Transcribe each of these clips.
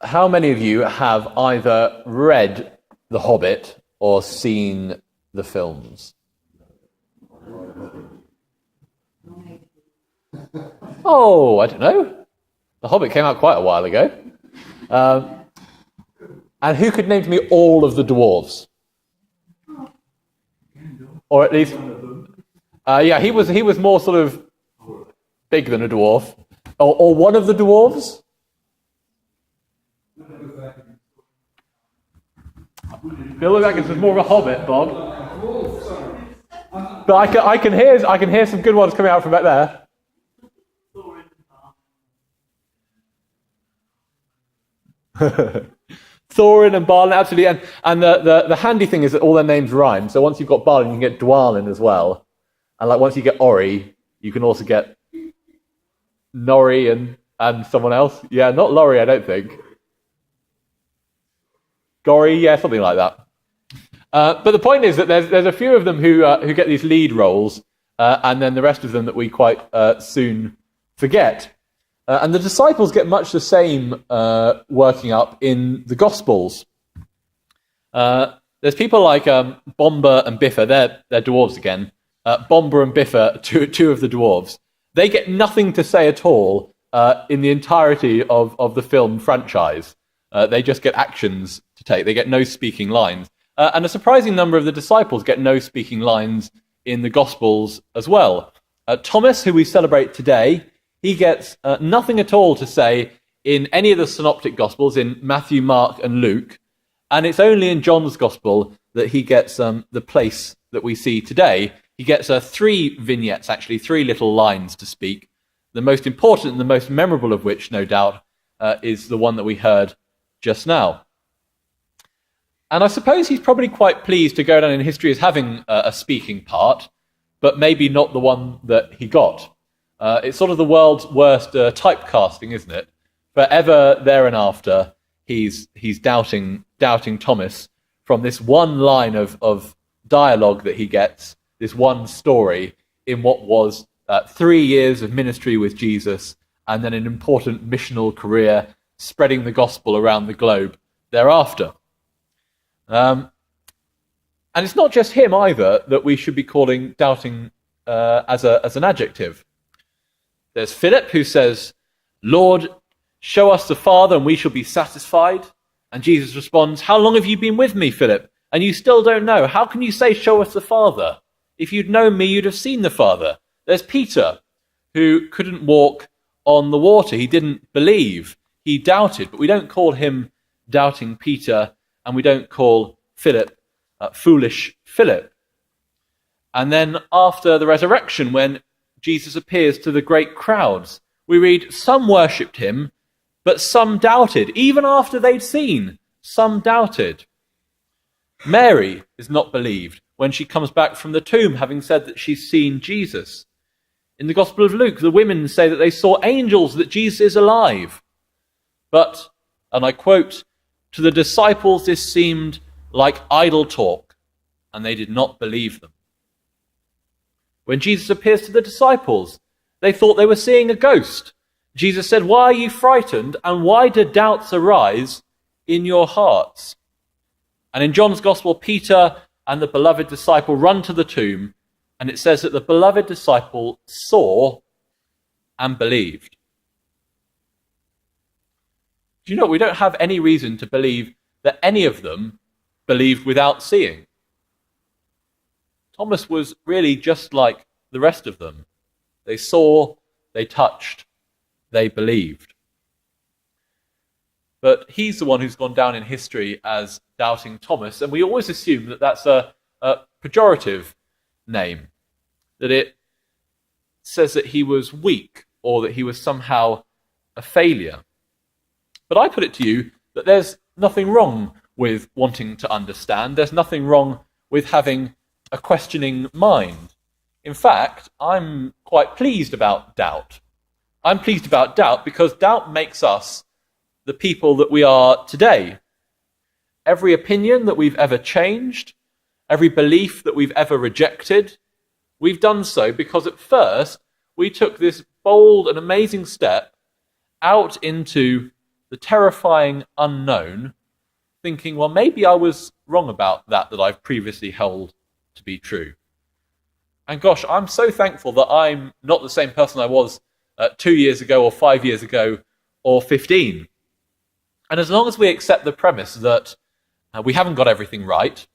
How many of you have either read The Hobbit or seen the films? Oh, I don't know. The Hobbit came out quite a while ago. And who could name to me all of the dwarves? Or at least, yeah, he was more sort of big than a dwarf. Or one of the dwarves? Bilbo Baggins was more of a hobbit, Bob. But I can hear some good ones coming out from back there. Thorin and Balin, absolutely. And the handy thing is that all their names rhyme. So once you've got Balin, you can get Dwalin as well. And like once you get Ori, you can also get Nori and someone else. Yeah, not Laurie, I don't think. Gory, yeah, something like that. But the point is that there's a few of them who get these lead roles, and then the rest of them that we quite soon forget. And the disciples get much the same working up in the Gospels. There's people like Bomber and Biffa, they're dwarves again. Bomber and Biffa, two of the dwarves. They get nothing to say at all in the entirety of the film franchise. They just get actions to take. They get no speaking lines. And a surprising number of the disciples get no speaking lines in the Gospels as well. Thomas, who we celebrate today, he gets nothing at all to say in any of the synoptic Gospels, in Matthew, Mark, and Luke. And it's only in John's Gospel that he gets the place that we see today. He gets 3 vignettes, actually, 3 little lines to speak. The most important and the most memorable of which, no doubt, is the one that we heard just now. And I suppose he's probably quite pleased to go down in history as having a speaking part, but maybe not the one that he got. It's sort of the world's worst typecasting, isn't it? Forever there and after, he's doubting Thomas from this one line of dialogue that he gets, this one story in what was 3 years of ministry with Jesus and then an important missional career spreading the gospel around the globe thereafter. And it's not just him either that we should be calling doubting as an adjective. There's Philip who says, "Lord, show us the Father and we shall be satisfied." And Jesus responds, "How long have you been with me, Philip? And you still don't know. How can you say, 'Show us the Father'? If you'd known me, you'd have seen the Father." There's Peter, who couldn't walk on the water. He didn't believe. He doubted. But we don't call him doubting Peter, and we don't call Philip foolish Philip. And then after the resurrection, when Jesus appears to the great crowds, we read, "Some worshipped him, but some doubted." Even after they'd seen, some doubted. Mary is not believed when she comes back from the tomb, having said that she's seen Jesus. In the Gospel of Luke, the women say that they saw angels, that Jesus is alive. But, and I quote, "To the disciples this seemed like idle talk, and they did not believe them." When Jesus appears to the disciples, they thought they were seeing a ghost. Jesus said, "Why are you frightened, and why do doubts arise in your hearts?" And in John's Gospel, Peter and the beloved disciple run to the tomb, and it says that the beloved disciple saw and believed. Do you know, we don't have any reason to believe that any of them believed without seeing. Thomas was really just like the rest of them. They saw, they touched, they believed. But he's the one who's gone down in history as doubting Thomas, and we always assume that that's a pejorative name, that it says that he was weak or that he was somehow a failure. But I put it to you that there's nothing wrong with wanting to understand. There's nothing wrong with having a questioning mind. In fact, I'm quite pleased about doubt. I'm pleased about doubt because doubt makes us the people that we are today. Every opinion that we've ever changed, every belief that we've ever rejected, we've done so because at first we took this bold and amazing step out into the terrifying unknown, thinking, well, maybe I was wrong about that I've previously held to be true. And gosh, I'm so thankful that I'm not the same person I was 2 years ago or 5 years ago or 15. And as long as we accept the premise that we haven't got everything right,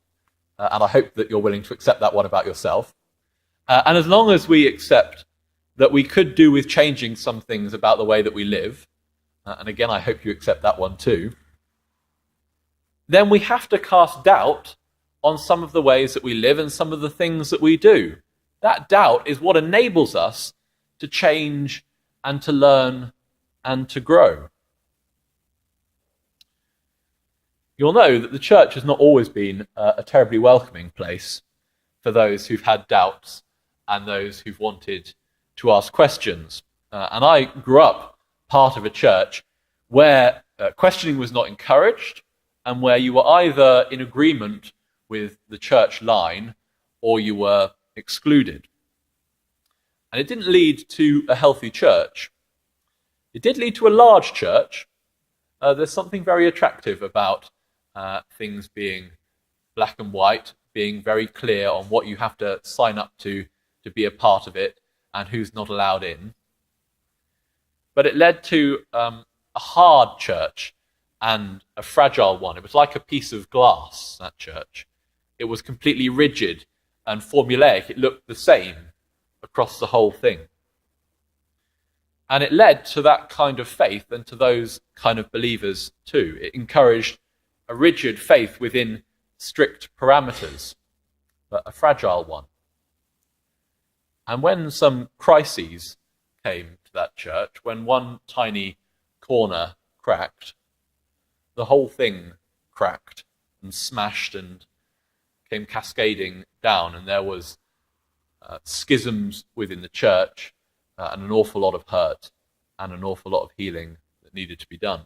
and I hope that you're willing to accept that one about yourself, and as long as we accept that we could do with changing some things about the way that we live, and again, I hope you accept that one too, then we have to cast doubt on some of the ways that we live and some of the things that we do. That doubt is what enables us to change and to learn and to grow. You'll know that the church has not always been a terribly welcoming place for those who've had doubts and those who've wanted to ask questions. And I grew up part of a church where questioning was not encouraged and where you were either in agreement with the church line or you were excluded. And it didn't lead to a healthy church. It did lead to a large church. There's something very attractive about things being black and white, being very clear on what you have to sign up to be a part of it and who's not allowed in. But it led to a hard church and a fragile one. It was like a piece of glass, that church. It was completely rigid and formulaic. It looked the same across the whole thing. And it led to that kind of faith and to those kind of believers too. It encouraged a rigid faith within strict parameters, but a fragile one. And when some crises came to that church, when one tiny corner cracked, the whole thing cracked and smashed and came cascading down, and there was schisms within the church and an awful lot of hurt and an awful lot of healing that needed to be done.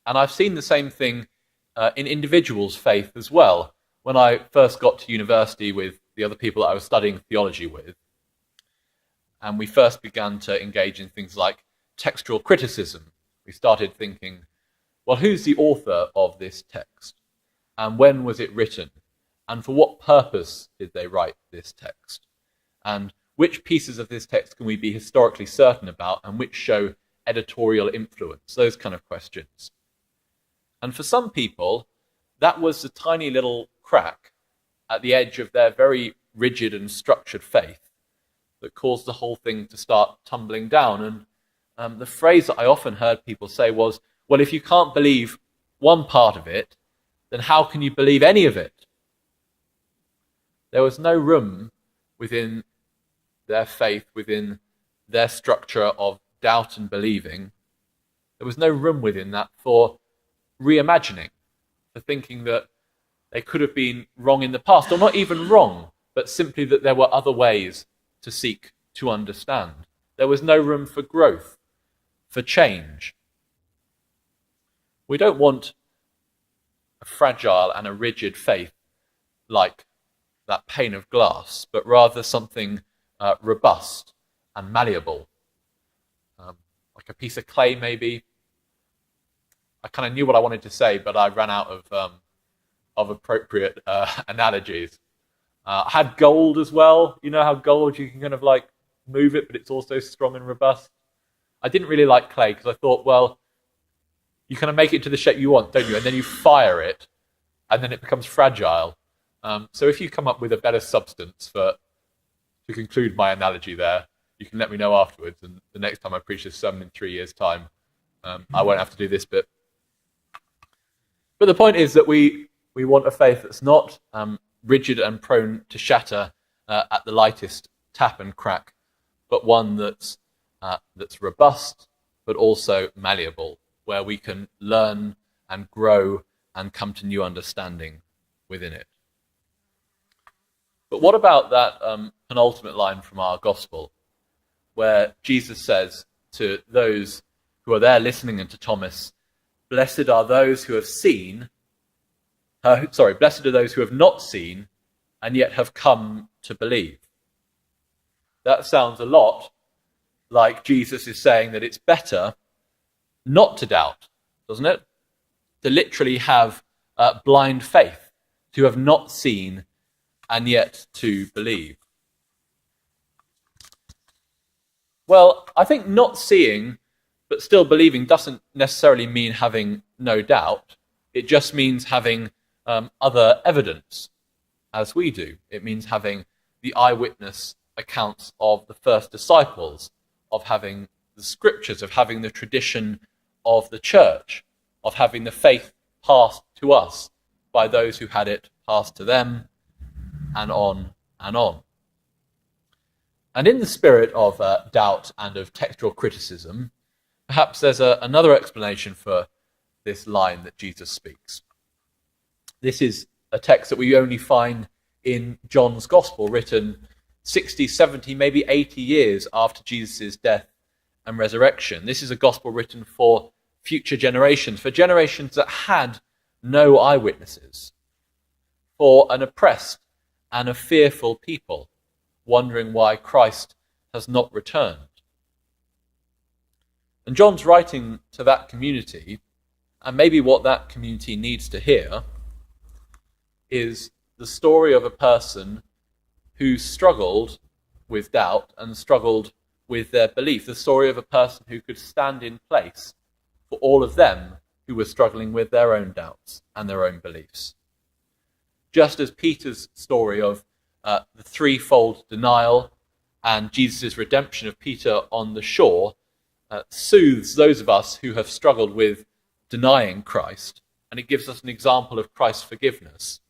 And I've seen the same thing in individuals' faith as well. When I first got to university with the other people that I was studying theology with, and we first began to engage in things like textual criticism, we started thinking, well, who's the author of this text? And when was it written? And for what purpose did they write this text? And which pieces of this text can we be historically certain about and which show editorial influence? Those kind of questions. And for some people, that was a tiny little crack at the edge of their very rigid and structured faith that caused the whole thing to start tumbling down. And the phrase that I often heard people say was, well, if you can't believe one part of it, then how can you believe any of it? There was no room within their faith, within their structure of doubt and believing. There was no room within that for reimagining, for thinking that they could have been wrong in the past, or not even wrong, but simply that there were other ways to seek to understand. There was no room for growth, for change. We don't want a fragile and a rigid faith like that pane of glass, but rather something robust and malleable, like a piece of clay maybe. I kind of knew what I wanted to say, but I ran out of appropriate analogies. I had gold as well. You know how gold, you can kind of like move it, but it's also strong and robust. I didn't really like clay because I thought, well, you kind of make it to the shape you want, don't you? And then you fire it, and then it becomes fragile. So if you come up with a better substance to conclude my analogy there, you can let me know afterwards. And the next time I preach this sermon in 3 years' time, I won't have to do this bit. But the point is that we want a faith that's not rigid and prone to shatter at the lightest tap and crack, but one that's robust, but also malleable, where we can learn and grow and come to new understanding within it. But what about that penultimate line from our gospel, where Jesus says to those who are there listening, and to Thomas, blessed are those who have seen, blessed are those who have not seen and yet have come to believe. That sounds a lot like Jesus is saying that it's better not to doubt, doesn't it? To literally have blind faith, to have not seen and yet to believe. Well, I think not seeing but still believing doesn't necessarily mean having no doubt. It just means having other evidence, as we do. It means having the eyewitness accounts of the first disciples, of having the scriptures, of having the tradition of the church, of having the faith passed to us by those who had it passed to them, and on and on. And in the spirit of doubt and of textual criticism, perhaps there's another explanation for this line that Jesus speaks. This is a text that we only find in John's Gospel, written 60, 70, maybe 80 years after Jesus' death and resurrection. This is a Gospel written for future generations, for generations that had no eyewitnesses, for an oppressed and a fearful people, wondering why Christ has not returned. And John's writing to that community, and maybe what that community needs to hear is the story of a person who struggled with doubt and struggled with their belief, the story of a person who could stand in place for all of them who were struggling with their own doubts and their own beliefs. Just as Peter's story of the threefold denial and Jesus' redemption of Peter on the shore soothes those of us who have struggled with denying Christ, and it gives us an example of Christ's forgiveness.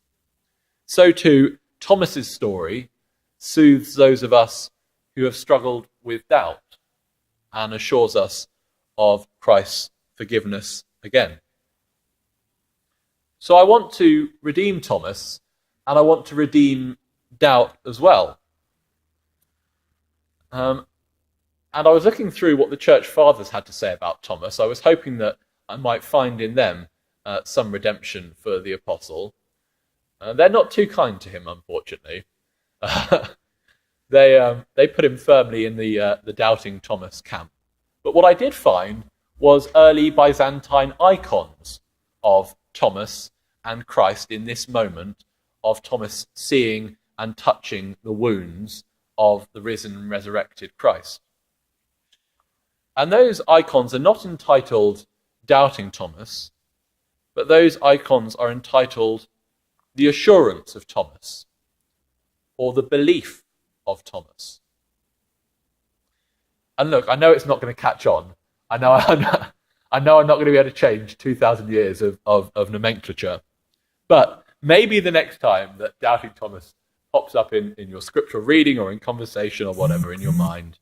So too, Thomas's story soothes those of us who have struggled with doubt and assures us of Christ's forgiveness again. So I want to redeem Thomas, and I want to redeem doubt as well. And I was looking through what the church fathers had to say about Thomas. I was hoping that I might find in them some redemption for the apostle. They're not too kind to him, unfortunately. They put him firmly in the doubting Thomas camp. But what I did find was early Byzantine icons of Thomas and Christ in this moment of Thomas seeing and touching the wounds of the risen and resurrected Christ. And those icons are not entitled Doubting Thomas, but those icons are entitled The Assurance of Thomas, or The Belief of Thomas. And look, I know it's not going to catch on. I know I'm not going to be able to change 2,000 years of nomenclature. But maybe the next time that Doubting Thomas pops up in your scriptural reading or in conversation or whatever in your mind,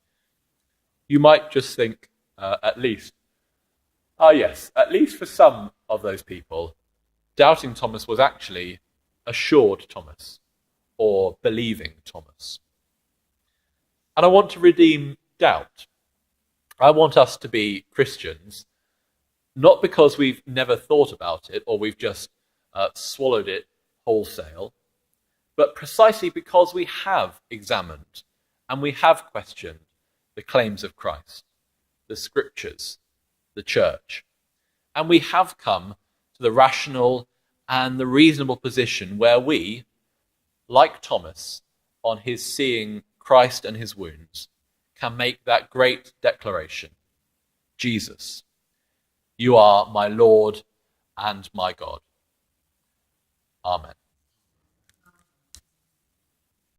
you might just think, at least for some of those people, Doubting Thomas was actually Assured Thomas, or Believing Thomas. And I want to redeem doubt. I want us to be Christians, not because we've never thought about it or we've just swallowed it wholesale, but precisely because we have examined and we have questioned the claims of Christ, the scriptures, the church, and we have come to the rational and the reasonable position where we, like Thomas, on his seeing Christ and his wounds, can make that great declaration: Jesus, you are my Lord and my God. Amen.